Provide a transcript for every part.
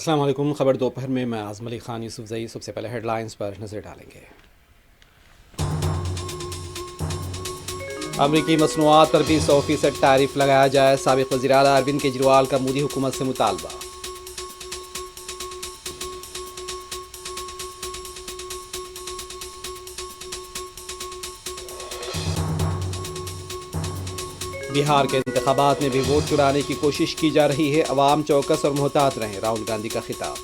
अस्सलाम वालेकुम। खबर दोपहर में मैं आज़म अली खान यूसुफजई। सबसे पहले हेडलाइंस पर नज़र डालेंगे। अमरीकी मसनूआत पर 20% टैरिफ लगाया जाए। साबिक़ वज़ीर आला अरविंद केजरीवाल का मोदी हुकूमत से मुतालबा। बिहार के इंतखाबात में भी वोट चुराने की कोशिश की जा रही है। अवाम चौकस और मुहतात रहें, राहुल गांधी का खिताब।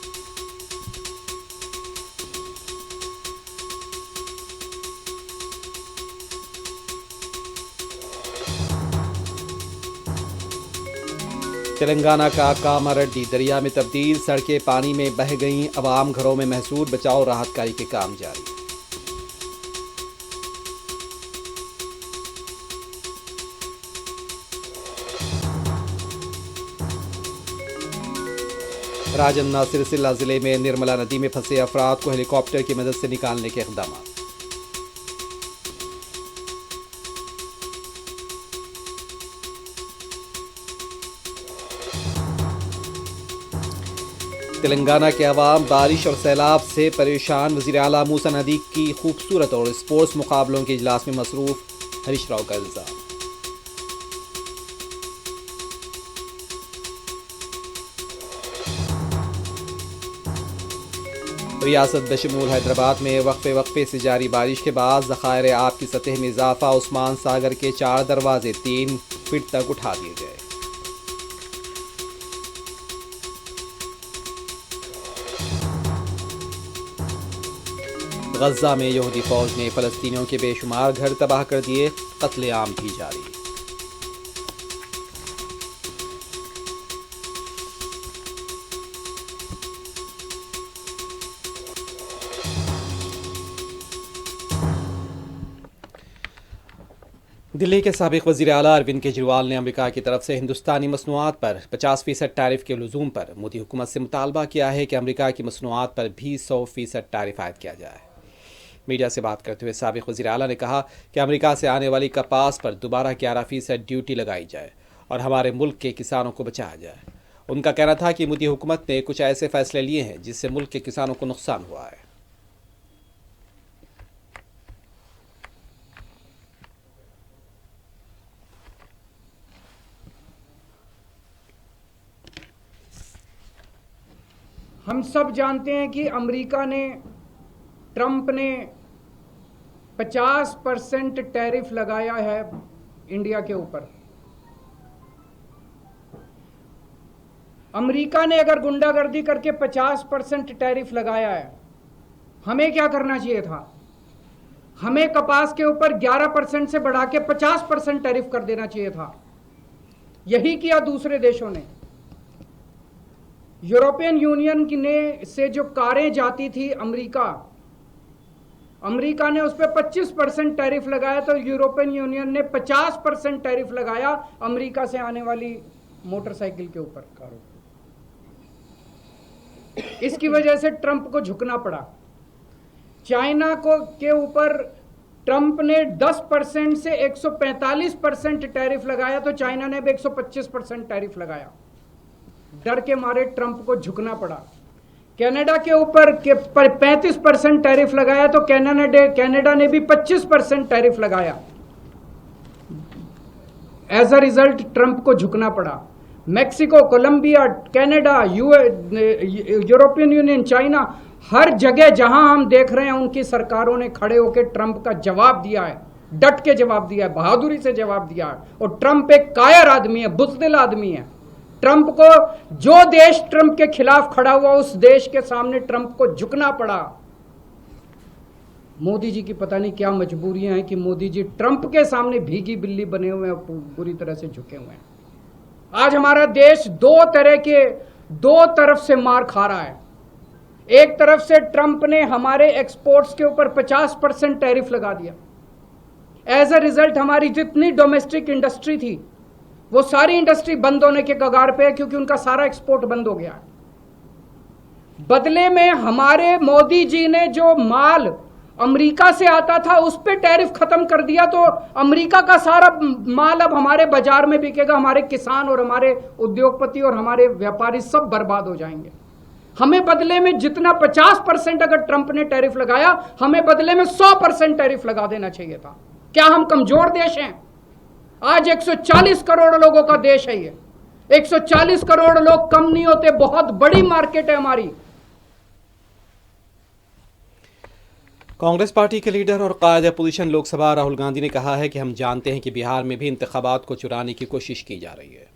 तेलंगाना का कामारेड्डी दरिया में तब्दील, सड़कें पानी में बह गईं। अवाम घरों में महसूर, बचाव राहत कार्य के काम जारी। राजन्ना सिरसिल्ला जिले में निर्मला नदी में फंसे अफराद को हेलीकॉप्टर की मदद से निकालने के इक़दाम। तेलंगाना के अवाम बारिश और सैलाब से परेशान। वज़ीर आला मूसा नदी की खूबसूरत और स्पोर्ट्स मुकाबलों के इजलास में मसरूफ, हरीश राव का इल्ज़ाम। रियासत बशमूल हैदराबाद में वक्फे से जारी बारिश के बाद ज़खायर आब की सतह में इजाफा। उस्मान सागर के 4 दरवाजे 3 फीट तक उठा दिए गए। गजा में यहूदी फौज ने फ़लस्तीनियों के बेशुमार घर तबाह कर दिए। कत्लेआम भी जारी। दिल्ली के साबिक़ वज़ीर आला अरविंद केजरीवाल ने अमेरिका की तरफ से हिंदुस्तानी मसनूआत पर 50% टैरिफ के लुज़ूम पर मोदी हुकूमत से मुतालबा किया है कि अमेरिका की मसनूआत पर भी 100% टैरिफ आयद किया जाए। मीडिया से बात करते हुए साबिक़ वज़ीर आला ने कहा कि अमेरिका से आने वाली कपास पर दोबारा 11% ड्यूटी लगाई जाए और हमारे मुल्क के किसानों को बचाया जाए। उनका कहना था कि मोदी हुकूमत ने कुछ ऐसे फ़ैसले लिए हैं जिससे मुल्क के किसानों को नुकसान हुआ है। हम सब जानते हैं कि अमेरिका ने, ट्रंप ने 50% टैरिफ लगाया है इंडिया के ऊपर। अमेरिका ने अगर गुंडागर्दी करके 50% टैरिफ लगाया है, हमें क्या करना चाहिए था? हमें कपास के ऊपर 11% से बढ़ा के 50% टैरिफ कर देना चाहिए था। यही किया दूसरे देशों ने। यूरोपियन यूनियन ने से जो कारें जाती थी अमेरिका ने उस पर 25% टैरिफ लगाया, तो यूरोपियन यूनियन ने 50% टैरिफ लगाया अमेरिका से आने वाली मोटरसाइकिल के ऊपर, कारों। इसकी वजह से ट्रंप को झुकना पड़ा। चाइना को के ऊपर ट्रंप ने 10% से 145% टैरिफ लगाया, तो चाइना ने भी 125% टैरिफ लगाया। डर के मारे ट्रंप को झुकना पड़ा। कनाडा के ऊपर 35% टैरिफ लगाया, तो कनाडा ने भी 25% टैरिफ लगाया। एज अ रिजल्ट ट्रंप को झुकना पड़ा। Mexico, Colombia, Canada, European Union, China, हर जगह जहां हम देख रहे हैं उनकी सरकारों ने खड़े होकर ट्रंप का जवाब दिया है, डट के जवाब दिया है, बहादुरी से जवाब दिया है। और ट्रंप एक कायर आदमी है, बुज़दिल आदमी है। ट्रंप को, जो देश ट्रंप के खिलाफ खड़ा हुआ, उस देश के सामने ट्रंप को झुकना पड़ा। मोदी जी की पता नहीं क्या मजबूरियां हैं कि मोदी जी ट्रंप के सामने भीगी बिल्ली बने हुए हैं, पूरी तरह से झुके हुए हैं। आज हमारा देश दो तरफ से मार खा रहा है। एक तरफ से ट्रंप ने हमारे एक्सपोर्ट्स के ऊपर 50% टैरिफ लगा दिया। एज अ रिजल्ट हमारी जितनी डोमेस्टिक इंडस्ट्री थी, वो सारी इंडस्ट्री बंद होने के कगार पे है, क्योंकि उनका सारा एक्सपोर्ट बंद हो गया। बदले में हमारे मोदी जी ने जो माल अमेरिका से आता था उस पे टैरिफ खत्म कर दिया, तो अमेरिका का सारा माल अब हमारे बाजार में बिकेगा। हमारे किसान और हमारे उद्योगपति और हमारे व्यापारी सब बर्बाद हो जाएंगे। हमें बदले में जितना 50% अगर ट्रंप ने टैरिफ लगाया, हमें बदले में 100% टैरिफ लगा देना चाहिए था। क्या हम कमजोर देश हैं? आज 140 करोड़ लोगों का देश है ये। 140 करोड़ लोग कम नहीं होते, बहुत बड़ी मार्केट है हमारी। कांग्रेस पार्टी के लीडर और कायद अपोजिशन लोकसभा राहुल गांधी ने कहा है कि हम जानते हैं कि बिहार में भी इंतखाबात को चुराने की कोशिश की जा रही है।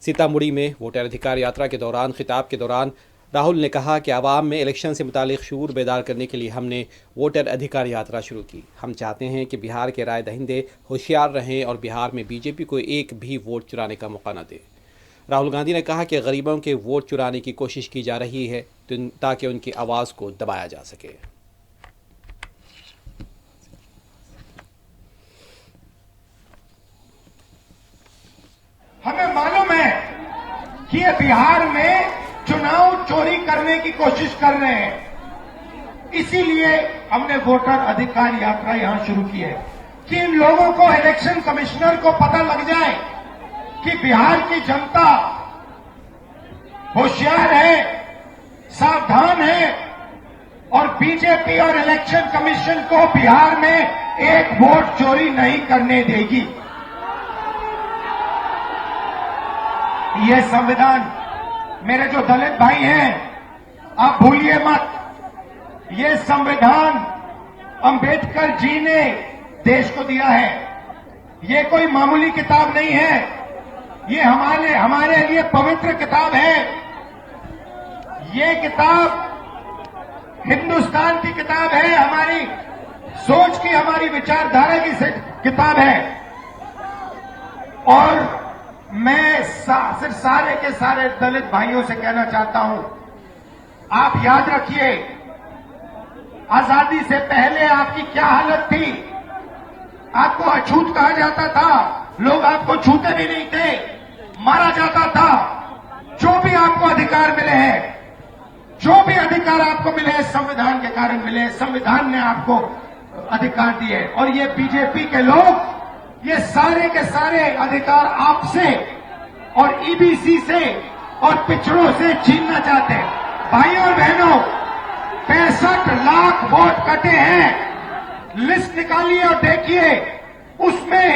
सीतामढ़ी में वोटर अधिकार यात्रा के दौरान खिताब के दौरान राहुल ने कहा कि आवाम में इलेक्शन से मुतालिक शूर बेदार करने के लिए हमने वोटर अधिकार यात्रा शुरू की। हम चाहते हैं कि बिहार के राय दहिंदे होशियार रहें और बिहार में बीजेपी को एक भी वोट चुराने का मौका न दे। राहुल गांधी ने कहा कि गरीबों के वोट चुराने की कोशिश की जा रही है ताकि उनकी आवाज़ को दबाया जा सके। हमें मालूम है कि ये बिहार में चुनाव चोरी करने की कोशिश कर रहे हैं, इसीलिए हमने वोटर अधिकार यात्रा यहां शुरू की है कि इन लोगों को, इलेक्शन कमिश्नर को पता लग जाए कि बिहार की जनता होशियार है, सावधान है और बीजेपी और इलेक्शन कमीशन को बिहार में एक वोट चोरी नहीं करने देगी। ये संविधान, मेरे जो दलित भाई हैं, आप भूलिए मत, ये संविधान अंबेडकर जी ने देश को दिया है। ये कोई मामूली किताब नहीं है, ये हमारे लिए पवित्र किताब है। ये किताब हिंदुस्तान की किताब है, हमारी सोच की, हमारी विचारधारा की किताब है। और मैं सिर्फ सारे के सारे दलित भाइयों से कहना चाहता हूं, आप याद रखिए, आजादी से पहले आपकी क्या हालत थी। आपको अछूत कहा जाता था, लोग आपको छूते भी नहीं थे, मारा जाता था। जो भी आपको अधिकार मिले हैं, जो भी अधिकार आपको मिले हैं, संविधान के कारण मिले हैं। संविधान ने आपको अधिकार दिए और ये बीजेपी के लोग ये सारे के सारे अधिकार आपसे और ईबीसी से और पिछड़ों से छीनना चाहते हैं। भाइयों और बहनों, 65 लाख वोट कटे हैं, लिस्ट निकालिए और देखिए, उसमें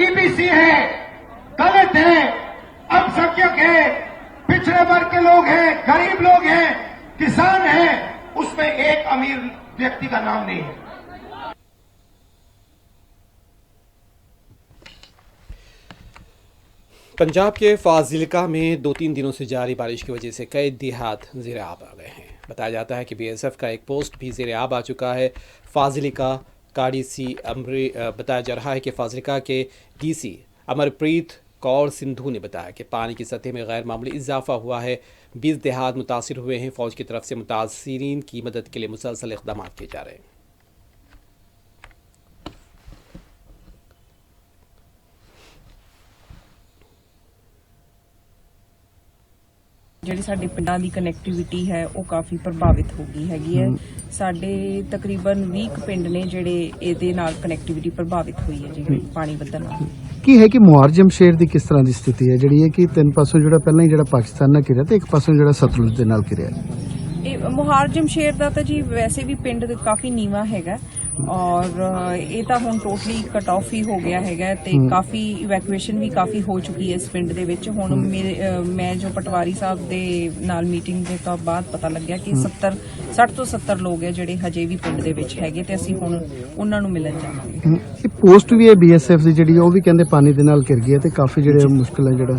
ईबीसी है, दलित है, अल्पसंख्यक है, पिछड़े वर्ग के लोग हैं, गरीब लोग हैं, किसान हैं, उसमें एक अमीर व्यक्ति का नाम नहीं है। पंजाब के फाजिलका में 2-3 दिनों से जारी बारिश की वजह से कई देहात ज़ेरे आब आ गए हैं। बताया जाता है कि बीएसएफ का एक पोस्ट भी ज़ेरे आब आ चुका है। फाजिलका काड़ीसी बताया जा रहा है कि फाजिलका के डीसी अमरप्रीत कौर सिंधु ने बताया कि पानी की सतह में गैर मामूली इजाफा हुआ है। 20 देहात मुतासिर हुए हैं। फ़ौज की तरफ से मुतासिरीन की मदद के लिए मुसलसल इक़दाम किए जा रहे हैं। ਜਿਹੜੀ ਸਾਡੀ ਪਿੰਡਾਂ ਦੀ ਕਨੈਕਟੀਵਿਟੀ ਹੈ ਉਹ ਕਾਫੀ ਪ੍ਰਭਾਵਿਤ ਹੋ ਗਈ ਹੈਗੀ ਹੈ। ਸਾਡੇ ਤਕਰੀਬਨ 20 ਪਿੰਡ ਨੇ ਜਿਹੜੇ ਇਹਦੇ ਨਾਲ ਕਨੈਕਟੀਵਿਟੀ ਪ੍ਰਭਾਵਿਤ ਹੋਈ ਹੈ ਜੀ ਪਾਣੀ ਵਧਣ ਨਾਲ। ਕੀ ਹੈ ਕਿ ਮੁਹਾਰਜਮ ਸ਼ਹਿਰ ਦੀ ਕਿਸ ਤਰ੍ਹਾਂ ਦੀ ਸਥਿਤੀ ਹੈ ਜਿਹੜੀ ਹੈ ਕਿ ਤਿੰਨ ਪਾਸੋਂ ਜਿਹੜਾ ਪਹਿਲਾਂ ਹੀ ਜਿਹੜਾ ਪਾਕਿਸਤਾਨ ਨਾਲ ਘਿਰਿਆ ਤੇ ਇੱਕ ਪਾਸੋਂ ਜਿਹੜਾ ਸਤਲੁਜ ਦੇ ਨਾਲ ਘਿਰਿਆ। ਇਹ ਮੁਹਾਰਜਮ ਸ਼ਹਿਰ ਦਾ ਤਾਂ ਜੀ ਵੈਸੇ ਵੀ ਪਿੰਡ ਕਾਫੀ ਨੀਵਾਂ ਹੈਗਾ ਔਰ ਇਹ ਤਾਂ ਹੁਣ ਟੋਟਲੀ ਕਟ ਆਫ ਹੀ ਹੋ ਗਿਆ ਹੈਗਾ ਤੇ ਕਾਫੀ ਇਵੈਕੂਏਸ਼ਨ ਵੀ ਕਾਫੀ ਹੋ ਚੁੱਕੀ ਹੈ ਇਸ ਪਿੰਡ ਦੇ ਵਿੱਚ। ਹੁਣ ਮੈਂ ਜੋ ਪਟਵਾਰੀ ਸਾਹਿਬ ਦੇ ਨਾਲ ਮੀਟਿੰਗ ਦੇ ਤੋਂ ਬਾਅਦ ਪਤਾ ਲੱਗਿਆ ਕਿ 60 ਤੋਂ 70 ਲੋਕ ਹੈ ਜਿਹੜੇ ਹਜੇ ਵੀ ਪਿੰਡ ਦੇ ਵਿੱਚ ਹੈਗੇ ਤੇ ਅਸੀਂ ਹੁਣ ਉਹਨਾਂ ਨੂੰ ਮਿਲਣ ਜਾਵਾਂਗੇ। ਇਹ ਪੋਸਟ ਵੀ ਹੈ ਬੀਐਸਐਫ ਦੀ ਜਿਹੜੀ ਉਹ ਵੀ ਕਹਿੰਦੇ ਪਾਣੀ ਦੇ ਨਾਲ ਘਿਰ ਗਈ ਹੈ ਤੇ ਕਾਫੀ ਜਿਹੜੇ ਮੁਸ਼ਕਲ ਹੈ ਜਿਹੜਾ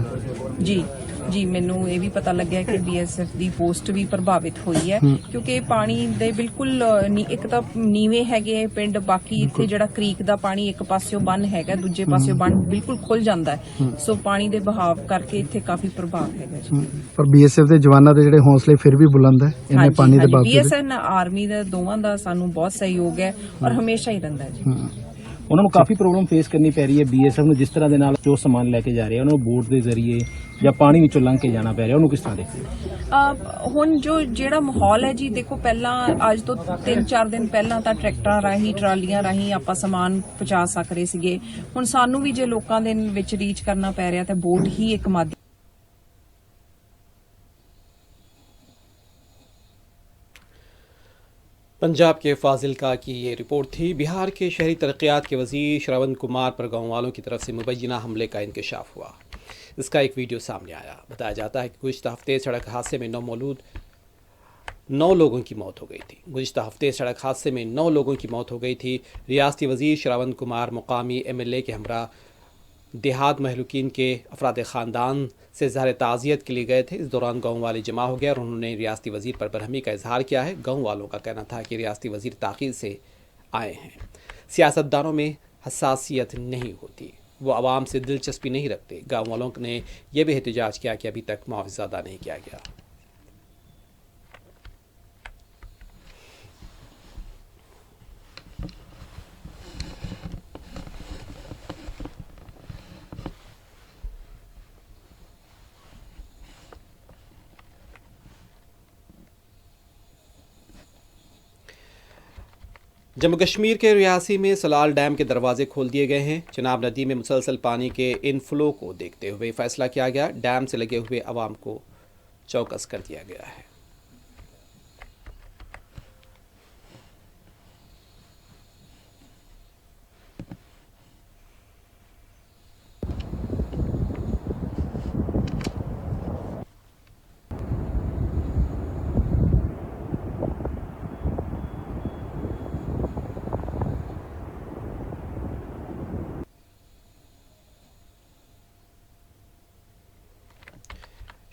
ਜੀ ਮੈਨੂੰ ਇਹ ਵੀ ਪਤਾ ਲੱਗਿਆ ਕਿ ਬੀਐਸਐਫ ਦੀ ਪੋਸਟ ਵੀ ਪ੍ਰਭਾਵਿਤ ਹੋਈ ਹੈ ਕਿਉਂਕਿ ਪਾਣੀ ਦੇ ਬਿਲਕੁਲ ਇੱਕ ਤਾਂ ਨੀਵੇਂ ਹੈਗੇ ਪਿੰਡ, ਬਾਕੀ ਇੱਥੇ ਜਿਹੜਾ ਕ੍ਰੀਕ ਦਾ ਪਾਣੀ ਇੱਕ ਪਾਸਿਓਂ ਬੰਨ ਹੈਗਾ, ਦੂਜੇ ਪਾਸਿਓਂ ਬੰਨ ਬਿਲਕੁਲ ਖੁੱਲ ਜਾਂਦਾ ਹੈ। ਸੋ ਪਾਣੀ ਦੇ ਬਹਾਵ ਕਰਕੇ ਇੱਥੇ ਕਾਫੀ ਪ੍ਰਭਾਵ ਹੈਗਾ ਜੀ। ਪਰ ਬੀਐਸਐਫ ਦੇ ਜਵਾਨਾਂ ਦੇ ਜਿਹੜੇ ਹੌਸਲੇ ਫਿਰ ਵੀ ਬੁਲੰਦ ਹੈ ਇਹਨੇ ਪਾਣੀ ਦੇ ਬਾਵਜੂਦ। ਬੀਐਸਐਫ ਆਰਮੀ ਦਾ ਦੋਵਾਂ ਦਾ ਸਾਨੂੰ ਬਹੁਤ ਸਹਿਯੋਗ ਹੈ ਔਰ ਹਮੇਸ਼ਾ ਹੀ ਰਹਿੰਦਾ ਜੀ। ਉਹਨਾਂ ਨੂੰ ਕਾਫੀ ਪ੍ਰੋਬਲਮ ਫੇਸ ਕਰਨੀ ਪੈ ਰਹੀ ਹੈ। ਬੀਐਸਐਫ ਨੂੰ ਜਿਸ ਤਰ੍ਹਾਂ ਦੇ ਨਾਲ ਜੋ ਸਮਾਨ ਲੈ ਕੇ ਜਾ ਰਹੇ ਆ ਉਹਨਾਂ ਨੂੰ ਬੋਟ ਦੇ ਜ਼ਰੀਏ ਜਾਂ ਪਾਣੀ ਵਿੱਚੋਂ ਲੰਘ ਕੇ ਜਾਣਾ ਪੈ ਰਿਹਾ, ਉਹਨੂੰ ਕਿਸ ਤਰ੍ਹਾਂ ਦੇਖਦੇ? ਹੁਣ ਜਿਹੜਾ ਮਾਹੌਲ ਹੈ ਜੀ, ਦੇਖੋ ਪਹਿਲਾਂ ਅੱਜ ਤੋਂ 3-4 ਦਿਨ ਪਹਿਲਾਂ ਤਾਂ ਟਰੈਕਟਰਾਂ ਰਾਹੀਂ, ਟਰਾਲੀਆਂ ਰਾਹੀਂ ਆਪਾਂ ਸਮਾਨ ਪਹੁੰਚਾ ਸਕਦੇ ਸੀਗੇ। ਹੁਣ ਸਾਨੂੰ ਵੀ ਜੇ ਲੋਕਾਂ ਦੇ ਵਿੱਚ ਰੀਚ ਕਰਨਾ ਪੈ ਰਿਹਾ ਤਾਂ ਬੋਟ ਹੀ ਇੱਕ ਮਾਧਿਅਮ पंजाब के फाजिलका की ये रिपोर्ट थी। बिहार के शहरी तरक्यात के वजीर श्रवण कुमार पर गाँव वालों की तरफ से मुबैना हमले का इंकशाफ हुआ। इसका एक वीडियो सामने आया। बताया जाता है कि गुज़िश्ता हफ्ते सड़क हादसे में 9 लोगों की मौत हो गई थी। गुज़िश्ता हफ्ते सड़क हादसे में 9 लोगों की मौत हो गई थी। रियासती वजीर श्रवण कुमार मुकामी MLA के हमरा देहात महलूकीन के अफराद ख़ानदान से ज़ाहिर ताज़ियत के लिए गए थे। इस दौरान गाँव वाले जमा हो गए और उन्होंने रियासती वज़ीर पर बरहमी का इजहार किया है। गाँव वालों का कहना था कि रियासती वज़ीर ताख़ीर से आए हैं। सियासतदानों में हसासियत नहीं होती, वो आवाम से दिलचस्पी नहीं रखते। गाँव वालों ने यह भी एहतजाज किया कि अभी तक मुआवजा अदा नहीं किया गया। जम्मू कश्मीर के रियासी में सलाल डैम के दरवाजे खोल दिए गए हैं। चिनाब नदी में मुसलसल पानी के इनफ्लो को देखते हुए फैसला किया गया। डैम से लगे हुए आवाम को चौकस कर दिया गया है।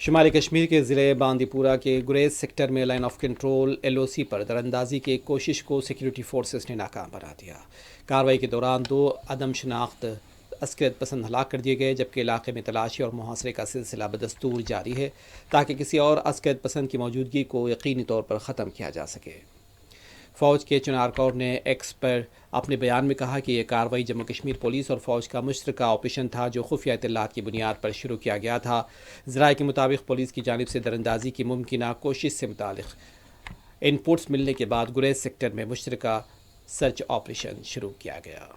शुमाली कश्मीर के ज़िले बांदीपुरा के गुरेज सेक्टर में लाइन ऑफ कंट्रोल LOC पर दरअंदाजी की एक कोशिश को सिक्योरिटी फोर्सेस ने नाकाम बना दिया। कार्रवाई के दौरान 2 अदम शनाख्त अस्करत पसंद हलाक कर दिए गए, जबकि इलाके में तलाशी और मुहासरे का सिलसिला बदस्तूर जारी है ताकि किसी और अस्करत पसंद की मौजूदगी को यकीनी तौर पर ख़त्म किया जा सके। फ़ौज के चुनार कौर ने एक्स पर अपने बयान में कहा कि यह कार्रवाई जम्मू कश्मीर पुलिस और फ़ौज का मुश्तरका ऑपरेशन था जो खुफिया इत्तलात की बुनियाद पर शुरू किया गया था। ज़राए के मुताबिक पुलिस की जानिब से दरअंदाजी की मुमकिना कोशिश से मुतालिक इनपुट्स मिलने के बाद गुरेज सेक्टर में मुश्तरका सर्च ऑपरेशन शुरू किया गया।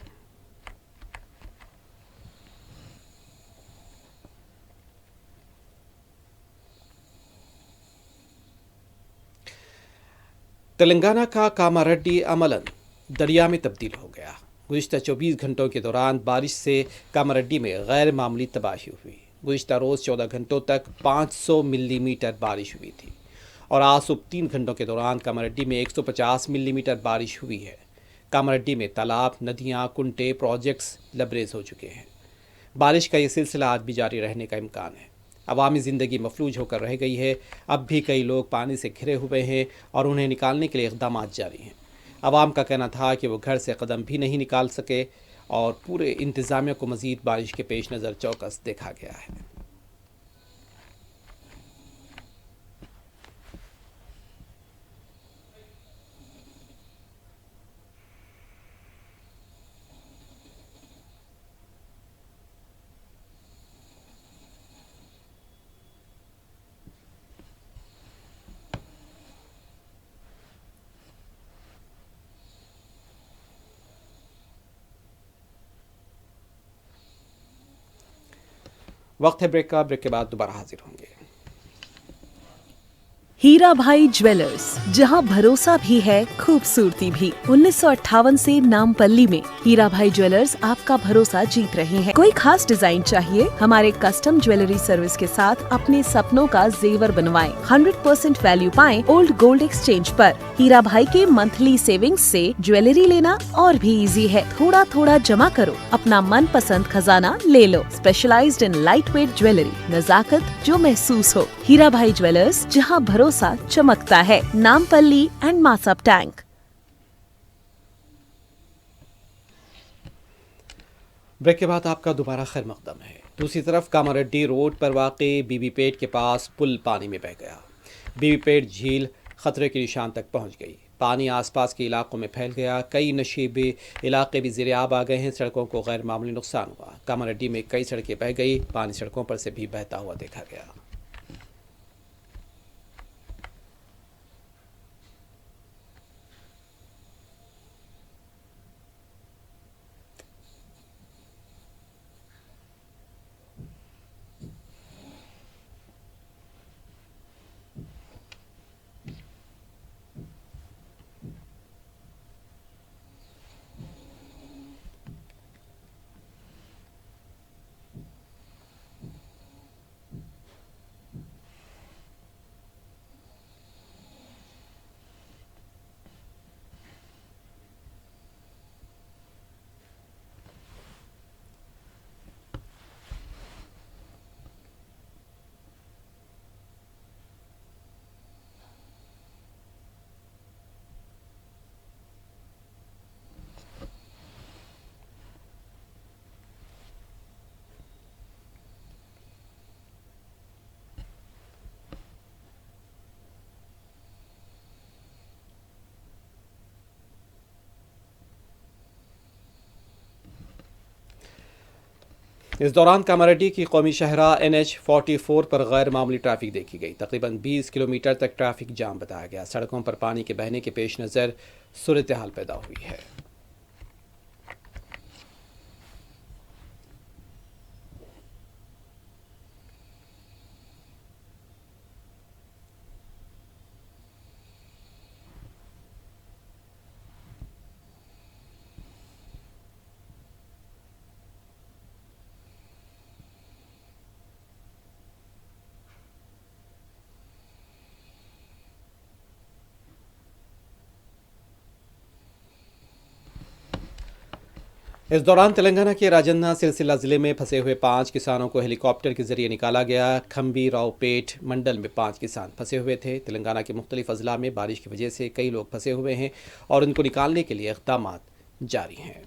तेलंगाना का कामारेड्डी अमलन दरिया में तब्दील हो गया। गुज़िश्ता 24 घंटों के दौरान बारिश से कामारेड्डी में गैर मामूली तबाही हुई। गुज़िश्ता रोज़ 14 घंटों तक 500 मिलीमीटर बारिश हुई थी और आज सुबह 3 घंटों के दौरान कामारेड्डी में 150 मिलीमीटर बारिश हुई है। कामारेड्डी में तालाब, नदियाँ, कुंटे, प्रोजेक्ट्स लबरेज हो चुके हैं। बारिश का ये सिलसिला आज भी जारी रहने का इम्कान है। अवामी ज़िंदगी मफलूज होकर रह गई है। अब भी कई लोग पानी से घिरे हुए हैं और उन्हें निकालने के लिए इक़दाम जारी हैं। अवाम का कहना था कि वो घर से कदम भी नहीं निकाल सके और पूरे इंतज़ामिया को मज़ीद बारिश के पेश नज़र चौकस देखा गया है। वक्त है ब्रेक का। ब्रेक के बाद दोबारा हाजिर होंगे। हीरा भाई ज्वेलर्स, जहां भरोसा भी है खूबसूरती भी। 1958 से नामपल्ली में हीरा भाई ज्वेलर्स आपका भरोसा जीत रहे हैं। कोई खास डिजाइन चाहिए, हमारे कस्टम ज्वेलरी सर्विस के साथ अपने सपनों का जेवर बनवाएं। 100% वैल्यू पाएं ओल्ड गोल्ड एक्सचेंज पर। हीरा भाई के मंथली सेविंग्स से ज्वेलरी लेना और भी इजी है। थोड़ा थोड़ा जमा करो, अपना मन पसंद खजाना ले लो। Specialized in light weight jewellery, नजाकत जो महसूस हो। हीरा भाई ज्वेलर्स, जहां भरोसा चमकता है। Nampally and Masab tank. Break के बाद आपका दोबारा खैर मकदम है। दूसरी तरफ कामारेड्डी रोड पर वाक़ई बीबीपेट के पास पुल पानी में बह गया। बीबीपेट झील खतरे के निशान तक पहुंच गई। पानी आसपास के इलाकों में फैल गया। कई नशीबे इलाके भी ज़ेर-ए-आब आ गए हैं। सड़कों को गैर मामूली नुकसान हुआ। कामारेड्डी में कई सड़कें बह गई। पानी सड़कों पर से भी बहता हुआ देखा गया। इस दौरान कामारेड्डी की कौमी शाहरा NH-44 पर गैर मामूली ट्रैफिक देखी गई। तकरीबन 20 किलोमीटर तक ट्रैफिक जाम बताया गया। सड़कों पर पानी के बहने के पेश नज़र सूरत हाल पैदा हुई है। इस दौरान तेलंगाना के राजन्ना सिलसिला जिले में फंसे हुए 5 किसानों को हेलीकॉप्टर के जरिए निकाला गया। खम्बी रावपेट मंडल में 5 किसान फंसे हुए थे। तेलंगाना के मुख्तलिफ अजला में बारिश की वजह से कई लोग फंसे हुए हैं और उनको निकालने के लिए इक़दाम जारी हैं।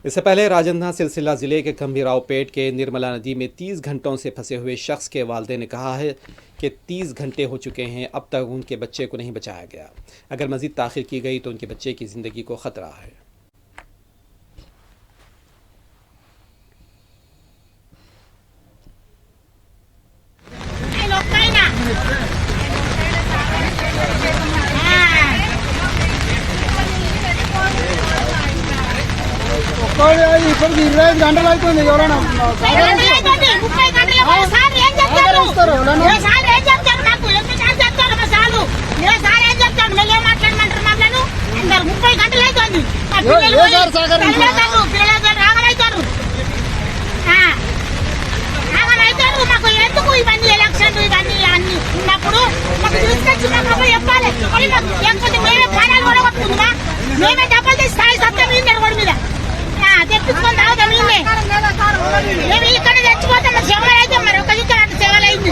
इससे पहले राजन्ना सिलसिला जिले के खम्बीरावपेट के निर्मला नदी में 30 घंटों से फंसे हुए शख्स के वालिदैन ने कहा है कि 30 घंटे हो चुके हैं, अब तक उनके बच्चे को नहीं बचाया गया। अगर मजीद ताख़ीर की गई तो उनके बच्चे की ज़िंदगी को ख़तरा है। గంటలు అవుతుంది ఎవరైనా మాకు ఎందుకు ఇవన్నీ ఎలక్షన్లు ఇవన్నీ అన్ని ఉన్నప్పుడు మాకు తీసుకొచ్చి మాకు చెప్పాలి. లేకపోతే మేమే ప్రాణాలు కూడా కొట్టుకుందా, మేమే డబ్బులు తీసి స్థాయి సత్యం రోడ్డు మీద తెప్పించుకొని తాగుతాం. మేము ఇక్కడ చచ్చిపోతాం. మరి సేవలు అయితే మరి ఒక దిక్కు అంత సేవలు అయింది.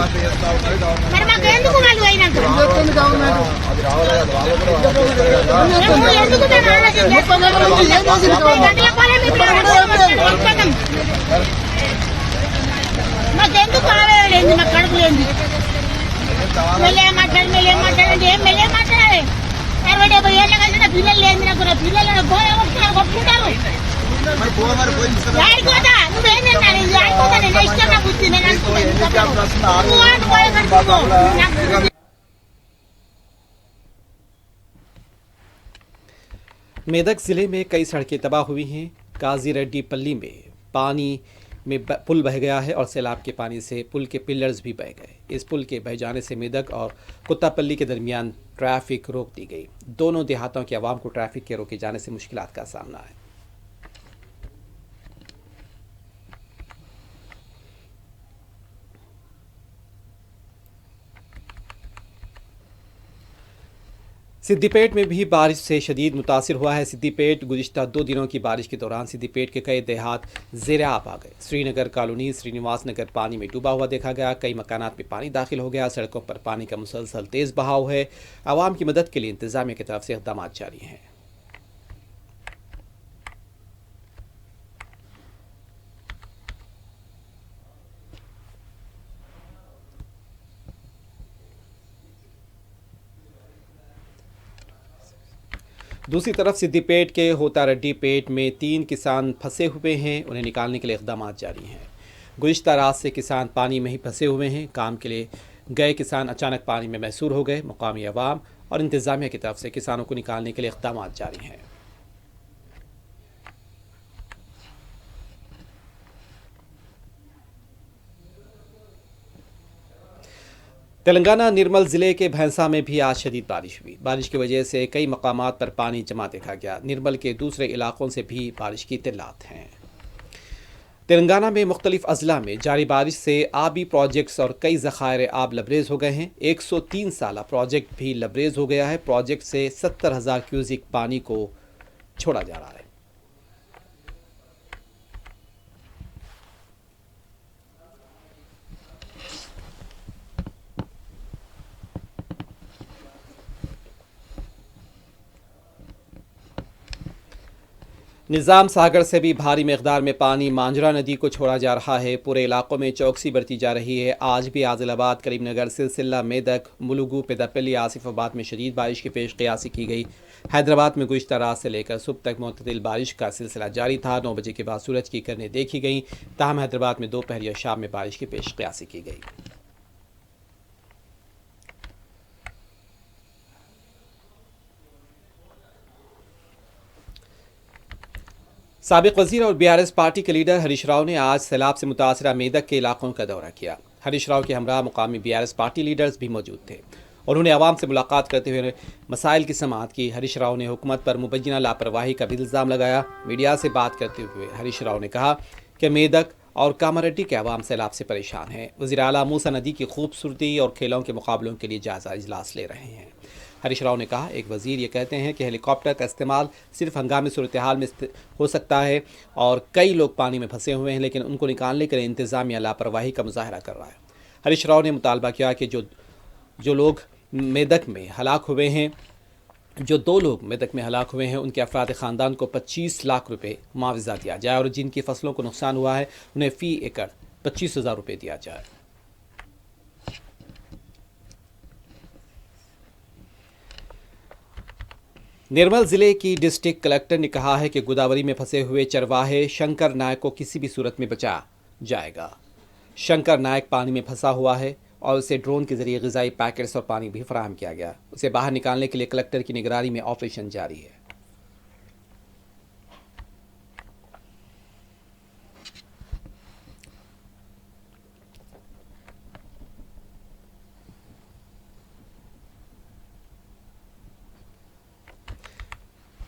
మరి మాకు ఎందుకు వాళ్ళు అయినాక ఎందుకు మేము ఆలోచించాం. మాకెందుకు ఆవేలేదు, మాకు కడుపు లేని మెల్లే మాట్లాడండి ఏం మెల్లే మాట్లాడాలి. 60-70 ఏళ్ళ కలిసిన పిల్లలు లేదు. నాకు నా పిల్లలు కొట్టుకుంటారు. ఆడిపోతా నువ్వేం తిన్నాను ఆడిపోతా. నేను ఇష్టం నా బుద్ధి. నేను అనుకుంటాను. मेदक जिले में कई सड़कें तबाह हुई हैं। काजी रेड्डी पल्ली में पानी में पुल बह गया है और सैलाब के पानी से पुल के पिलर्स भी बह गए। इस पुल के बह जाने से मेदक और कुत्तापल्ली के दरमियान ट्रैफिक रोक दी गई। दोनों देहातों के अवाम को ट्रैफिक के रोके जाने से मुश्किलात का सामना है। सिद्दीपेट में भी बारिश से शदीद मुतासिर हुआ है। सिद्दीपेट गुज़िश्ता 2 दिनों की बारिश के दौरान सिद्दीपेट के कई देहात ज़ेर-आब आ गए। श्रीनगर कॉलोनी श्रीनिवास नगर पानी में डूबा हुआ देखा गया। कई मकानात में पानी दाखिल हो गया। सड़कों पर पानी का मुसलसल तेज़ बहाव है। आवाम की मदद के लिए इंतज़ामिया की तरफ से इक़दाम जारी हैं। दूसरी तरफ सिद्दीपेट के होतारेड्डी पेट में 3 किसान फंसे हुए हैं। उन्हें निकालने के लिए इक़दाम जारी हैं। गुज़िश्ता रात से किसान पानी में ही फंसे हुए हैं। काम के लिए गए किसान अचानक पानी में महसूर हो गए। मुकामी अवाम और इंतज़ामिया की तरफ से किसानों को निकालने के लिए इक़दाम जारी हैं। तेलंगाना निर्मल ज़िले के भैंसा में भी आज शदीद बारिश हुई। बारिश की वजह से कई मकामात पर पानी जमा देखा गया। निर्मल के दूसरे इलाकों से भी बारिश की इत्तलात हैं। तेलंगाना में मुख्तलिफ अजला में जारी बारिश से आबी प्रोजेक्ट्स और कई ज़खायर आब लबरेज हो गए हैं। 103 साला प्रोजेक्ट भी लबरेज हो गया है। प्रोजेक्ट से 70,000 क्यूसिक पानी को छोड़ा जा रहा है। निज़ाम सागर से भी भारी मकदार में पानी मांजरा नदी को छोड़ा जा रहा है। पूरे इलाकों में चौकसी बरती जा रही है। आज भी आदिलाबाद, करीमनगर, सिलसिला, मेदक, मुलुगू, पेदापल्ली, आसिफाबाद में शदीद बारिश की पेश क़यासी की गई। हैदराबाद में गुज़िश्ता रात से लेकर सुबह तक मुतदिल बारिश का सिलसिला जारी था। 9 बजे के बाद सूरज की किरणें देखी गईं। ताहम हैदराबाद में दोपहर या शाम में बारिश की पेश क़यासी की गई। साबिक वज़ीर और बीआरएस पार्टी के लीडर हरीश राव ने आज सैलाब से मुतासरा मेदक के इलाकों का दौरा किया। हरीश राव के हमरा मुकामी बीआरएस पार्टी लीडर्स भी मौजूद थे। उन्होंने आवाम से मुलाकात करते हुए मसाइल की समाअत की। हरीश राव ने हुकूमत पर मुबैना लापरवाही का भी इल्ज़ाम लगाया। मीडिया से बात करते हुए हरीश राव ने कहा कि मेदक और कामारेड्डी के अवाम सैलाब से परेशान हैं। वज़ीर आला मूसा नदी की खूबसूरती और खेलों के मुकाबलों के लिए जायज़ा इजलास ले रहे हैं। हरीश राव ने कहा, एक वज़ीर ये कहते हैं कि हेलीकॉप्टर का इस्तेमाल सिर्फ हंगामी सूरत हाल में हो सकता है और कई लोग पानी में फंसे हुए हैं, लेकिन उनको निकालने के लिए इंतज़ामिया लापरवाही का मुजाहरा कर रहा है। हरीश राव ने मुतालबा किया कि जो लोग मेदक में हलाक हुए हैं, जो 2 लोग मेदक में हलाक हुए हैं, उनके अफराद ख़ानदान को 25 लाख रुपये मुआवजा दिया जाए और जिनकी फसलों को नुकसान हुआ है उन्हें फ़ी एकड़ 25,000 रुपये दिया जाए। निर्मल जिले की डिस्ट्रिक्ट कलेक्टर ने कहा है कि गोदावरी में फंसे हुए चरवाहे शंकर नायक को किसी भी सूरत में बचा जाएगा। शंकर नायक पानी में फंसा हुआ है और उसे ड्रोन के जरिए ग़िज़ाई पैकेट्स और पानी भी फराहम किया गया। उसे बाहर निकालने के लिए कलेक्टर की निगरानी में ऑपरेशन जारी है।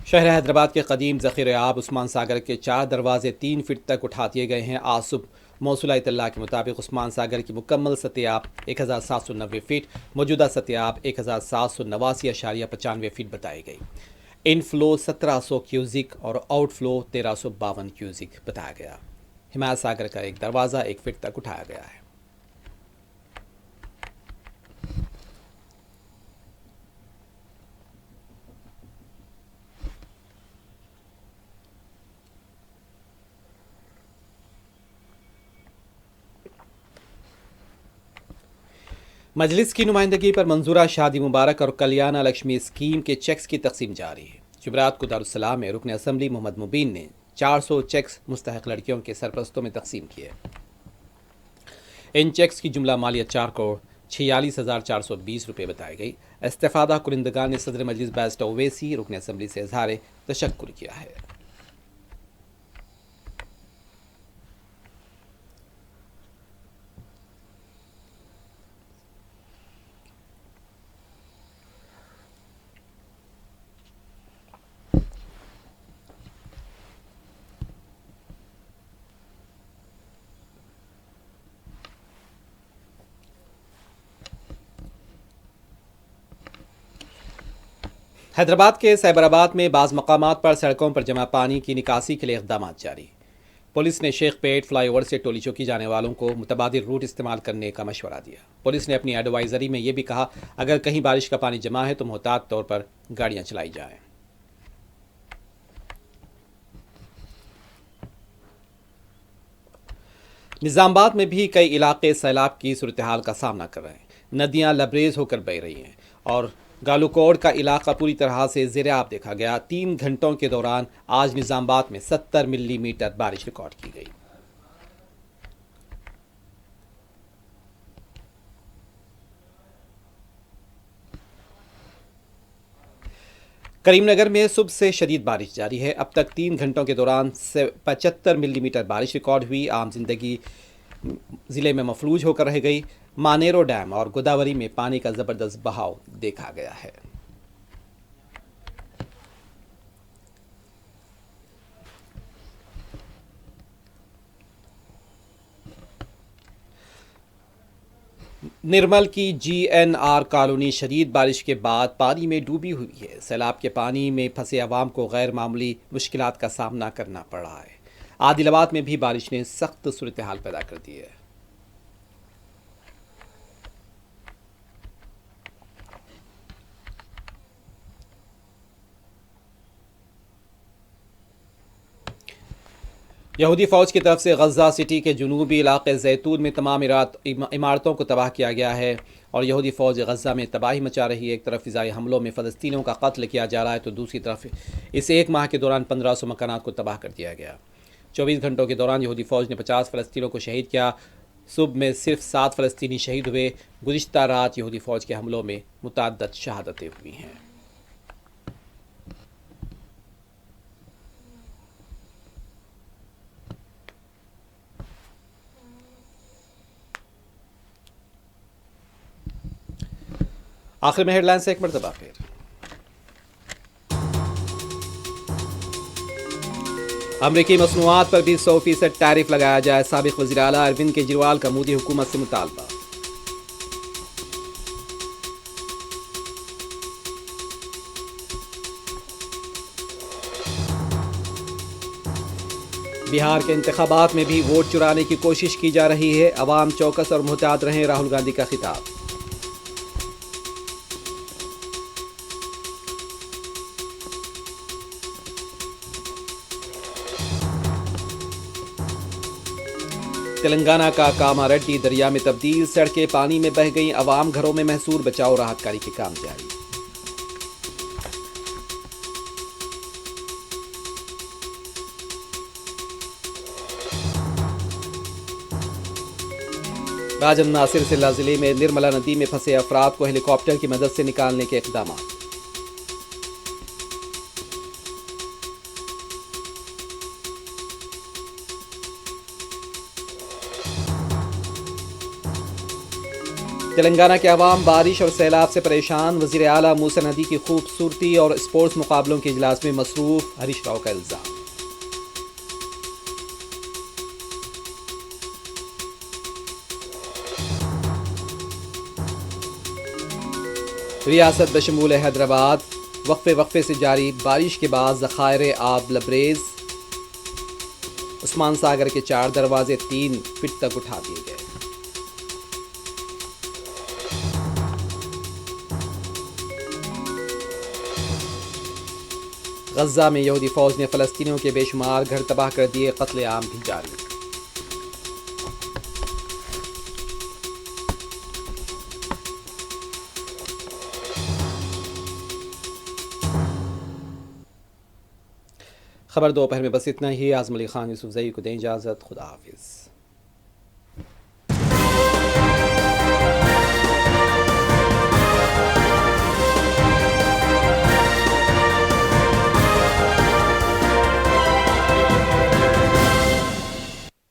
शहर हैदराबाद के कदीम ज़ख़ीरे आब उस्मान सागर के 4 दरवाजे 3 फीट तक उठा दिए गए हैं। आज सुबह मौसूला इत्तला के मुताबिक उस्मान सागर की मुकम्मल सतह 1790 फीट, मौजूदा सतह 1789.95 फीट बताई गई। इनफ्लो 1700 क्यूजिक और आउटफ्लो 1352 क्यूजिक बताया गया। हिमायत सागर का एक दरवाज़ा 1 फीट तक उठाया गया है। मजलिस की नुमाइंदगी पर मंजूरा शादी मुबारक और कल्याणा लक्ष्मी स्कीम के चेक्स की तकसीम जारी है। जुमेरात को दारुस्सलाम में रुकन असम्बली मोहम्मद मुबीन ने 400 चेक्स मुस्तहक लड़कियों के सरपरस्तों में तकसीम किए। इन चेक्स की जुमला मालियत 4,46,420 रुपये बताई गई। इस्तेफादा कुरिंदगान ने सदर मजलिस बैरिस्टर ओवैसी रुकन असम्बली से इजहार तशक्कुर किया है। हैदराबाद के सैबराबाद में बाज़ मकामात पर सड़कों पर जमा पानी की निकासी के लिए इक़दाम जारी। पुलिस ने शेख पेट फ्लाईओवर से टोली चौकी जाने वालों को मुतबादिल रूट इस्तेमाल करने का मशवरा दिया। पुलिस ने अपनी एडवाइजरी में यह भी कहा, अगर कहीं बारिश का पानी जमा है तो मोहतात तौर पर गाड़ियां चलाई जाएं। निज़ामाबाद में भी कई इलाके सैलाब की सूरत हाल का सामना कर रहे हैं। नदियां लबरेज होकर बह रही हैं और गालूकोड़ का इलाका पूरी तरह से ज़ेर-ए-आब देखा गया। 3 घंटों के दौरान आज निज़ामाबाद में 70 मिलीमीटर बारिश रिकॉर्ड की गई। करीमनगर में सुबह से शदीद बारिश जारी है। अब तक 3 घंटों के दौरान 75 मिलीमीटर बारिश रिकॉर्ड हुई। आम जिंदगी ज़िले में मफलूज होकर रह गई। मानेरो डैम और गोदावरी में पानी का ज़बरदस्त बहाव देखा गया है। निर्मल की GNR कॉलोनी शदीद बारिश के बाद पानी में डूबी हुई है। सैलाब के पानी में फंसे अवाम को गैर मामूली मुश्किलात का सामना करना पड़ रहा है। आदिलाबाद में भी बारिश ने सख्त सूरत हाल पैदा कर दी है। यहूदी फ़ौज की तरफ से गज़ा सिटी के जनूबी इलाके जैतून में तमाम इमारतों को तबाह किया गया है और यहूदी फ़ौज गज़ा में तबाही मचा रही है। एक तरफ फ़िज़ाई हमलों में फ़लस्तीनियों का कत्ल किया जा रहा है तो दूसरी तरफ इस एक माह के दौरान 1500 मकानात को तबाह कर दिया गया। 24 घंटों के दौरान यहूदी फ़ौज ने 50 फ़लस्तीनियों को शहीद किया। सुबह में सिर्फ 7 फ़लस्तीनी शहीद हुए। गुज़िश्ता रात यहूदी फ़ौज के हमलों में मुतअद्दिद शहादतें हुई हैं। आखिर में हेडलाइन से एक मरतबा फिर। अमरीकी मसनूआत पर भी 100% टैरिफ लगाया जाए। साबिक वज़ीर आला अरविंद केजरीवाल का मोदी हुकूमत से मुतालबा। बिहार के इंतखाबात में भी वोट चुराने की कोशिश की जा रही है। अवाम चौकस और मुहतात रहें, राहुल गांधी का खिताब। तेलंगाना का कामारेड्डी दरिया में तब्दील, सड़कें पानी में बह गईं। अवाम घरों में महसूर बचाव राहत कार्य के काम जारी। राजन्ना सिरसिला जिले में निर्मला नदी में फंसे अफराद को हेलीकॉप्टर की मदद से निकालने के इक़दाम। तेलंगाना के अवाम बारिश और सैलाब से परेशान। वज़ीर आला मूसा नदी की खूबसूरती और स्पोर्ट्स मुकाबलों के इजलास में मसरूफ, हरीश राव का इल्जाम। रियासत बशमूल हैदराबाद वक्फे से जारी बारिश के बाद ज़खायर आब लबरेज। उस्मान सागर के 4 दरवाजे 3 फीट तक उठा दिए गए। गज़ा में यहूदी फ़ौज ने फ़लस्तीनियों के बेशुमार घर तबाह कर दिए। क़त्ल-ए-आम भी जारी। खबर दोपहर में बस इतना ही। आज़म अली खान यूसुफ़ ज़ई को दें इजाज़त। खुदा हाफिज़।